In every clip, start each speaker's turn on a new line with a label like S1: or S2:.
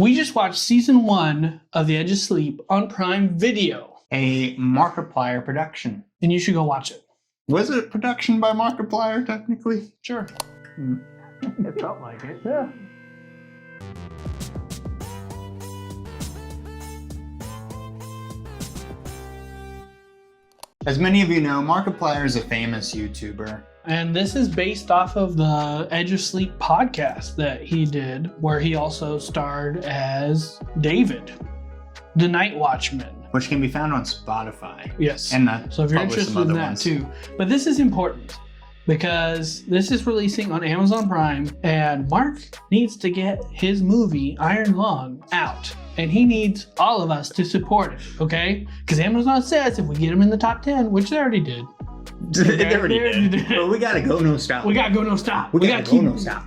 S1: We just watched season 1 of The Edge of Sleep on Prime Video.
S2: A Markiplier production.
S1: And you should go watch it.
S2: Was it a production by Markiplier, technically?
S1: Sure.
S3: It felt like it. Yeah.
S2: As many of you know, Markiplier is a famous YouTuber.
S1: And this is based off of the Edge of Sleep podcast that he did, where he also starred as David, the Night Watchman.
S2: Which can be found on Spotify.
S1: Yes.
S2: And
S1: so if you're interested in that too. But this is important because this is releasing on Amazon Prime, and Mark needs to get his movie Iron Lung out. And he needs all of us to support it, okay? Because Amazon says if we get him in the top 10, which they already did.
S2: They already did. But we gotta go no stop.
S1: We gotta go no stop.
S2: We gotta go no stop.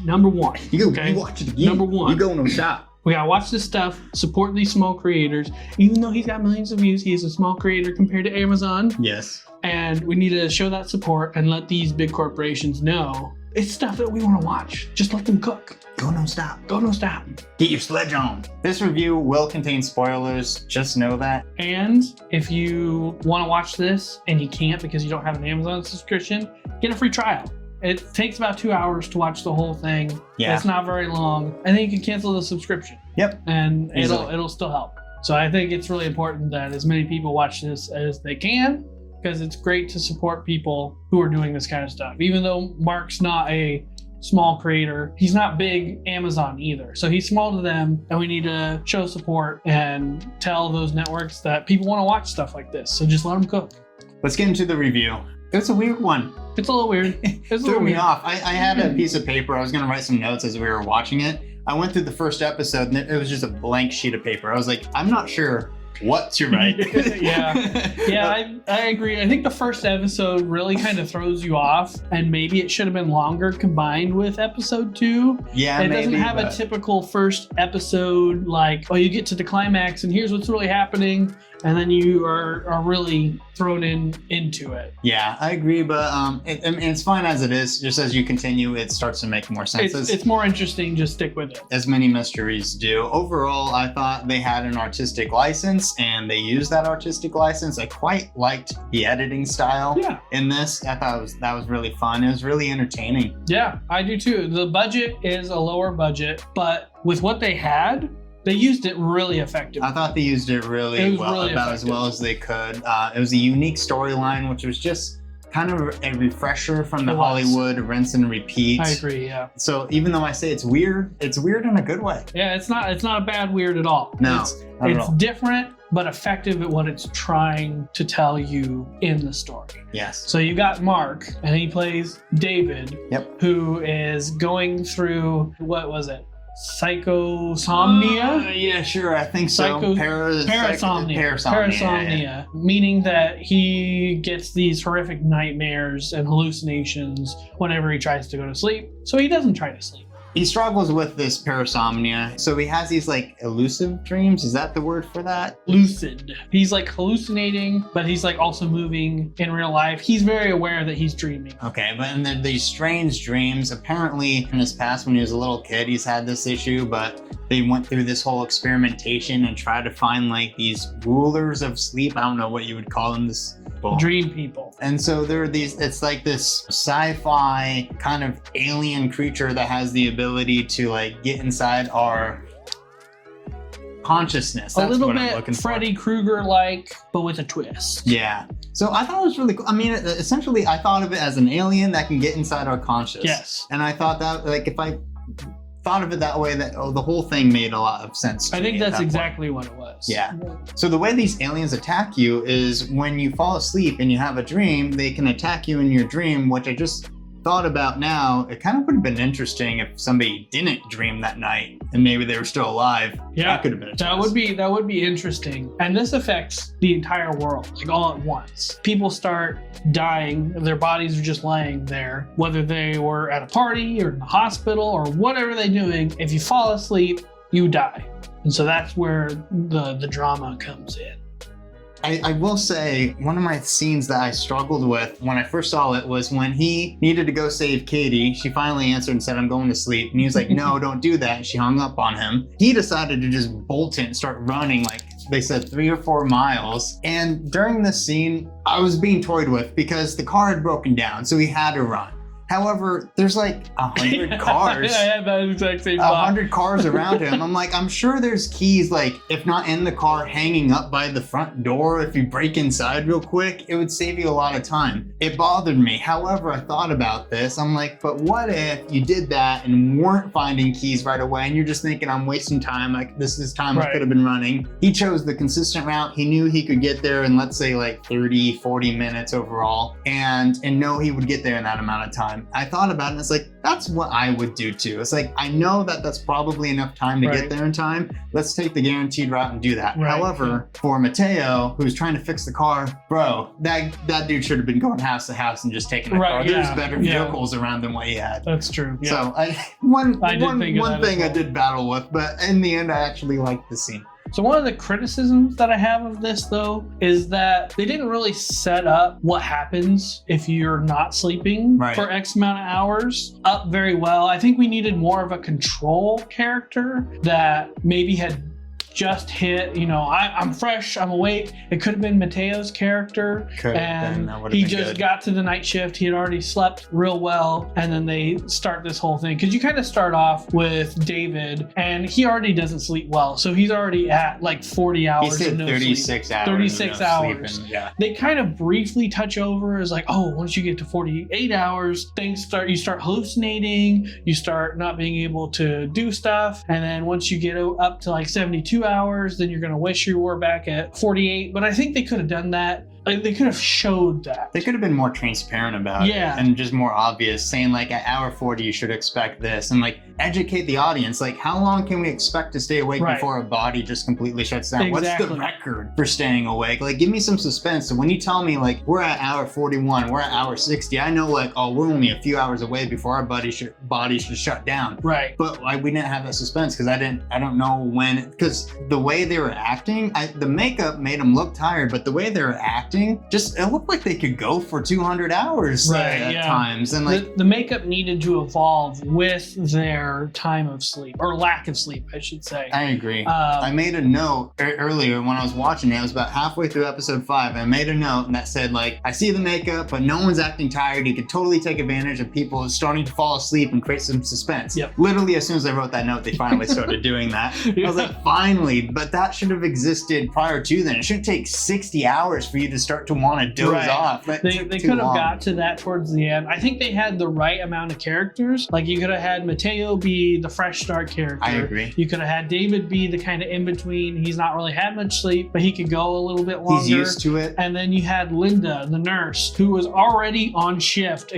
S1: Number 1.
S2: You
S1: okay?
S2: watch it again.
S1: Number 1.
S2: You go no stop.
S1: We gotta watch this stuff, support these small creators. Even though he's got millions of views, he is a small creator compared to Amazon.
S2: Yes.
S1: And we need to show that support and let these big corporations know it's stuff that we want to watch. Just let them cook.
S2: Go no stop.
S1: Go no stop.
S2: Get your sledge on. This review will contain spoilers. Just know that.
S1: And if you want to watch this and you can't because you don't have an Amazon subscription, get a free trial. It takes about 2 hours to watch the whole thing.
S2: Yeah.
S1: It's not very long. And then you can cancel the subscription.
S2: Yep.
S1: And it'll still help. So I think it's really important that as many people watch this as they can, because it's great to support people who are doing this kind of stuff. Even though Mark's not a small creator, he's not big Amazon either. So he's small to them, and we need to show support and tell those networks that people want to watch stuff like this. So just let them cook.
S2: Let's get into the review. It's a weird one.
S1: It's a little weird. It
S2: threw me off. I had a piece of paper. I was going to write some notes as we were watching it. I went through the first episode, and it was just a blank sheet of paper. I was like, I'm not sure what to write.
S1: Yeah, I agree. I think the first episode really kind of throws you off, and maybe it should have been longer combined with episode 2.
S2: Yeah,
S1: it
S2: maybe,
S1: doesn't have a typical first episode like, oh, you get to the climax and here's what's really happening, and then you are really thrown into it.
S2: Yeah, I agree, but it's fine as it is. Just as you continue, it starts to make more sense.
S1: It's more interesting. Just stick with it.
S2: As many mysteries do. Overall, I thought they had an artistic license, and they used that artistic license. I quite liked the editing style in this. I thought that was really fun. It was really entertaining.
S1: Yeah, I do too. The budget is a lower budget, but with what they had, they used it really effectively.
S2: I thought they used it really well, about as well as they could. It was a unique storyline, which was just kind of a refresher from the Hollywood rinse and repeat.
S1: I agree, yeah.
S2: So even though I say it's weird in a good way.
S1: Yeah, it's not a bad weird at all.
S2: No,
S1: it's different, but effective at what it's trying to tell you in the story.
S2: Yes.
S1: So you got Mark, and he plays David, who is going through, what was it? Psychosomnia?
S2: Yeah, sure, I think so.
S1: Parasomnia, meaning that he gets these horrific nightmares and hallucinations whenever he tries to go to sleep. So he doesn't try to sleep.
S2: He struggles with this parasomnia. So he has these like elusive dreams. Is that the word for that?
S1: Lucid. He's like hallucinating, but he's like also moving in real life. He's very aware that he's dreaming.
S2: Okay, but and then these strange dreams, apparently in his past when he was a little kid, he's had this issue, but they went through this whole experimentation and tried to find like these rulers of sleep. I don't know what you would call them.
S1: Dream people.
S2: And so there are these, it's like this sci-fi kind of alien creature that has the ability to like get inside our consciousness. That's
S1: a little
S2: what
S1: bit
S2: I'm looking
S1: Freddy Krueger-like, but with a twist.
S2: Yeah. So I thought it was really cool. I mean, essentially I thought of it as an alien that can get inside our conscious.
S1: Yes.
S2: And I thought that like if I thought of it that way, that the whole thing made a lot of sense to
S1: I think
S2: me
S1: that's
S2: that
S1: exactly what it was.
S2: Yeah. So the way these aliens attack you is when you fall asleep and you have a dream, they can attack you in your dream, which I just thought about now. It kind of would have been interesting if somebody didn't dream that night and maybe they were still alive.
S1: Yeah,
S2: that could have been a twist.
S1: That would be interesting. And this affects the entire world, like all at once. People start dying, their bodies are just laying there, whether they were at a party or in the hospital or whatever they're doing. If you fall asleep, you die. And so that's where the drama comes in.
S2: I will say one of my scenes that I struggled with when I first saw it was when he needed to go save Katie. She finally answered and said, I'm going to sleep. And he was like, no, don't do that. And she hung up on him. He decided to just bolt it and start running like they said 3 or 4 miles. And during this scene, I was being toyed with because the car had broken down, so he had to run. However, there's like 100 cars.
S1: I had that exact same
S2: 100 cars around him. I'm like, I'm sure there's keys, like, if not in the car, hanging up by the front door. If you break inside real quick, it would save you a lot of time. It bothered me. However, I thought about this. I'm like, but what if you did that and weren't finding keys right away and you're just thinking, I'm wasting time. Like, this is time I could have been running. He chose the consistent route. He knew he could get there in, let's say, like 30, 40 minutes overall, and know he would get there in that amount of time. I thought about it and it's like, that's what I would do too. It's like, I know that that's probably enough time to get there in time. Let's take the guaranteed route and do that. However, for Mateo, who's trying to fix the car, bro, that dude should have been going house to house and just taking the car. There's better vehicles around than what he had.
S1: That's true.
S2: So one thing I did battle with, but in the end, I actually liked the scene.
S1: So one of the criticisms that I have of this, though, is that they didn't really set up what happens if you're not sleeping for X amount of hours up very well. I think we needed more of a control character that maybe had just hit, I'm fresh, I'm awake. It could have been Mateo's character, and he just got to the night shift. He had already slept real well, and then they start this whole thing. Because you kind of start off with David, and he already doesn't sleep well, so he's already at like 40 hours.
S2: He said
S1: of no
S2: 36
S1: sleep.
S2: hours.
S1: 36 hours.
S2: Sleeping,
S1: They kind of briefly touch over as like, oh, once you get to 48 hours, you start hallucinating, you start not being able to do stuff, and then once you get up to like 72 hours, then you're going to wish you were back at 48. But I think they could have done that. Like, they could have showed that.
S2: They could have been more transparent about it and just more obvious, saying like at hour 40 you should expect this, and like educate the audience. Like, how long can we expect to stay awake before a body just completely shuts down? What's the record for staying awake? Like, give me some suspense. So when you tell me like we're at hour 41, we're at hour 60, I know like, oh, we're only a few hours away before our body should shut down. But like, we didn't have that suspense because I don't know when, because the way they were acting, the makeup made them look tired, but the way they were acting, just it looked like they could go for 200 hours at times. And like
S1: the makeup needed to evolve with their time of sleep, or lack of sleep, I should say.
S2: I agree. I made a note earlier when I was watching it. I was about halfway through episode 5, and I made a note and that said like, I see the makeup, but no one's acting tired. You could totally take advantage of people starting to fall asleep and create some suspense. Literally, as soon as I wrote that note, they finally started doing that. I was like, finally, but that should have existed prior to then. It shouldn't take 60 hours for you to start to want to doze off.
S1: They could have got to that towards the end. I think they had the right amount of characters. Like, you could have had Mateo be the fresh start character.
S2: I agree.
S1: You could have had David be the kind of in between. He's not really had much sleep, but he could go a little bit longer.
S2: He's used to it.
S1: And then you had Linda, the nurse, who was already on shift,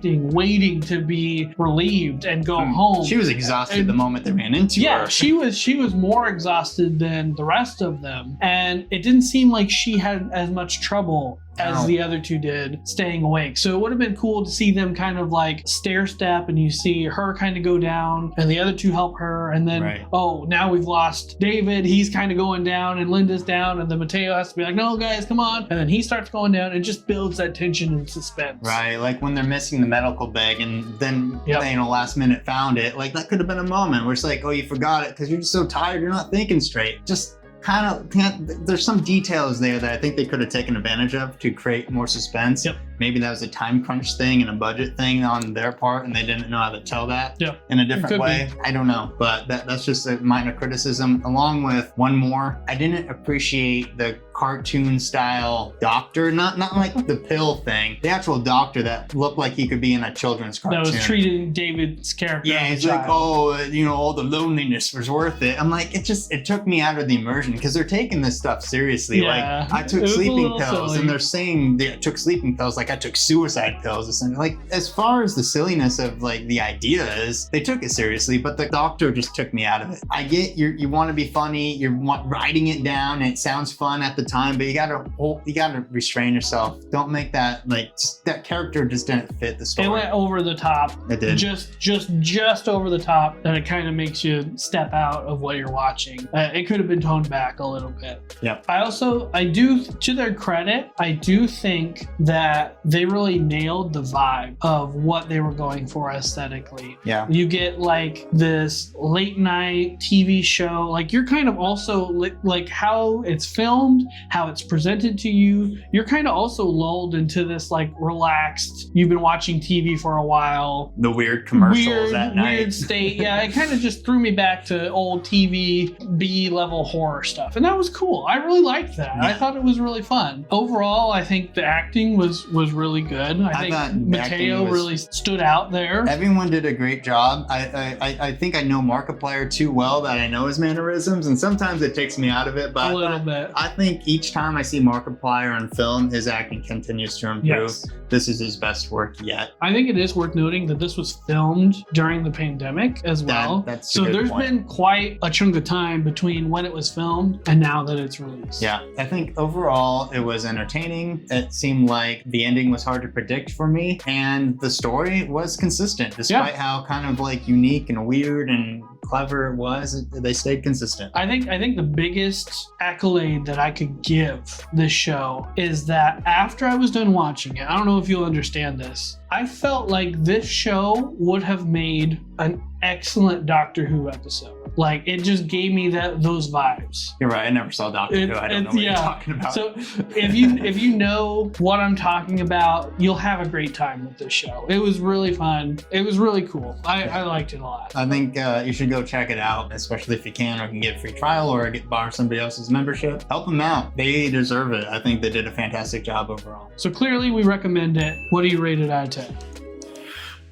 S1: waiting to be relieved and go home.
S2: She was exhausted the moment they ran into her.
S1: Yeah, she was more exhausted than the rest of them. And it didn't seem like she had as much trouble as the other two did staying awake. So it would have been cool to see them kind of like stair step, and you see her kind of go down and the other two help her, and then now we've lost David, he's kind of going down, and Linda's down, and then Mateo has to be like, no guys, come on, and then he starts going down, and just builds that tension and suspense.
S2: Like when they're missing the medical bag and then last minute found it, like that could have been a moment where it's like, oh, you forgot it because you're just so tired, you're not thinking straight. Just there's some details there that I think they could have taken advantage of to create more suspense. Maybe that was a time crunch thing and a budget thing on their part, and they didn't know how to tell that in a different way. I don't know, but that's just a minor criticism. Along with one more, I didn't appreciate the cartoon style doctor, not like the pill thing, the actual doctor that looked like he could be in a children's cartoon. That
S1: was treating David's character.
S2: Yeah, it's like, all the loneliness was worth it. I'm like, it took me out of the immersion because they're taking this stuff seriously. Like, I took sleeping pills, silly. And they're saying they took sleeping pills like I took suicide pills. Essentially. Like, as far as the silliness of like the idea is, they took it seriously, but the doctor just took me out of it. I get you want to be funny, you're writing it down, and it sounds fun at the time, but you gotta restrain yourself. Don't make that that character just didn't fit the story.
S1: It went over the top.
S2: It did.
S1: Just over the top, that it kind of makes you step out of what you're watching. It could have been toned back back a little bit.
S2: Yep.
S1: I do, to their credit, I do think that they really nailed the vibe of what they were going for aesthetically.
S2: Yeah.
S1: You get like this late night TV show, like you're kind of also like how it's filmed, how it's presented to you. You're kind of also lulled into this like relaxed, you've been watching TV for a while.
S2: The weird commercials at night.
S1: Weird state. Yeah, it kind of just threw me back to old TV B-level horror stuff. And that was cool. I really liked that. I thought it was really fun. Overall, I think the acting was really good. I think Mateo really stood out there.
S2: Everyone did a great job. I think I know Markiplier too well that I know his mannerisms, and sometimes it takes me out of it, but
S1: a little bit.
S2: I think each time I see Markiplier on film, his acting continues to improve.
S1: Yes.
S2: This is his best work yet.
S1: I think it is worth noting that this was filmed during the pandemic as well.
S2: That's a
S1: so
S2: good
S1: there's
S2: point.
S1: been quite a chunk of time between when it was filmed and now that it's released.
S2: Yeah, I think overall it was entertaining. It seemed like the ending was hard to predict for me, and the story was consistent despite how kind of like unique and weird and clever it was. They stayed consistent.
S1: I think the biggest accolade that I could give this show is that after I was done watching it, I don't know if you'll understand this, I felt like this show would have made an excellent Doctor Who episode. Like, it just gave me those vibes.
S2: You're right. I never saw Doctor Who. I don't know what you're talking about.
S1: So if you know what I'm talking about, you'll have a great time with this show. It was really fun. It was really cool. I liked it a lot.
S2: I think you should go check it out, especially if you can, or can get a free trial or borrow somebody else's membership. Help them out. They deserve it. I think they did a fantastic job overall.
S1: So clearly we recommend it. What do you rate it out of 10?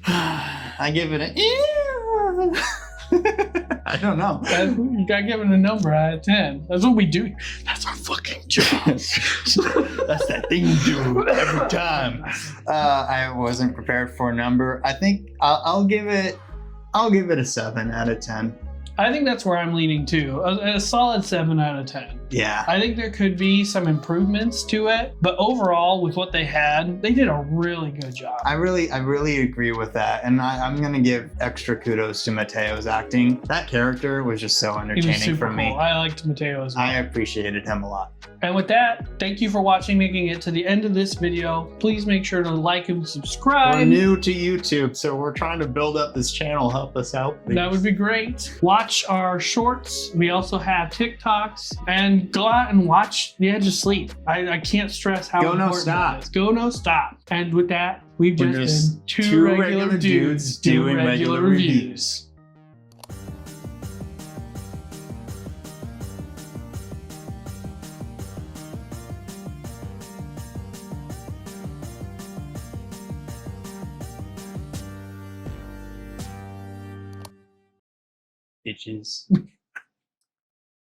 S2: I give it I don't know.
S1: You gotta give it a number out of 10. That's what we do. That's our fucking job.
S2: That's that thing you do every time. I wasn't prepared for a number. I think I'll give it a 7 out of 10.
S1: I think that's where I'm leaning too. A solid 7 out of 10.
S2: Yeah.
S1: I think there could be some improvements to it, but overall, with what they had, they did a really good job.
S2: I really agree with that, and I'm gonna give extra kudos to Mateo's acting. That character was just so
S1: He was
S2: entertaining
S1: super
S2: for me.
S1: cool. I liked Mateo as well.
S2: I appreciated him a lot.
S1: And with that, thank you for watching, making it to the end of this video. Please make sure to like and subscribe.
S2: We're new to YouTube, so we're trying to build up this channel. Help us out, please.
S1: That would be great. Watch our shorts. We also have TikToks. And go out and watch The Edge of Sleep. I can't stress how
S2: Go No
S1: important
S2: Stop.
S1: it is. Go No Stop. And with that, we've
S2: We're
S1: just been
S2: just
S1: two regular dudes doing regular reviews.
S2: Bitches.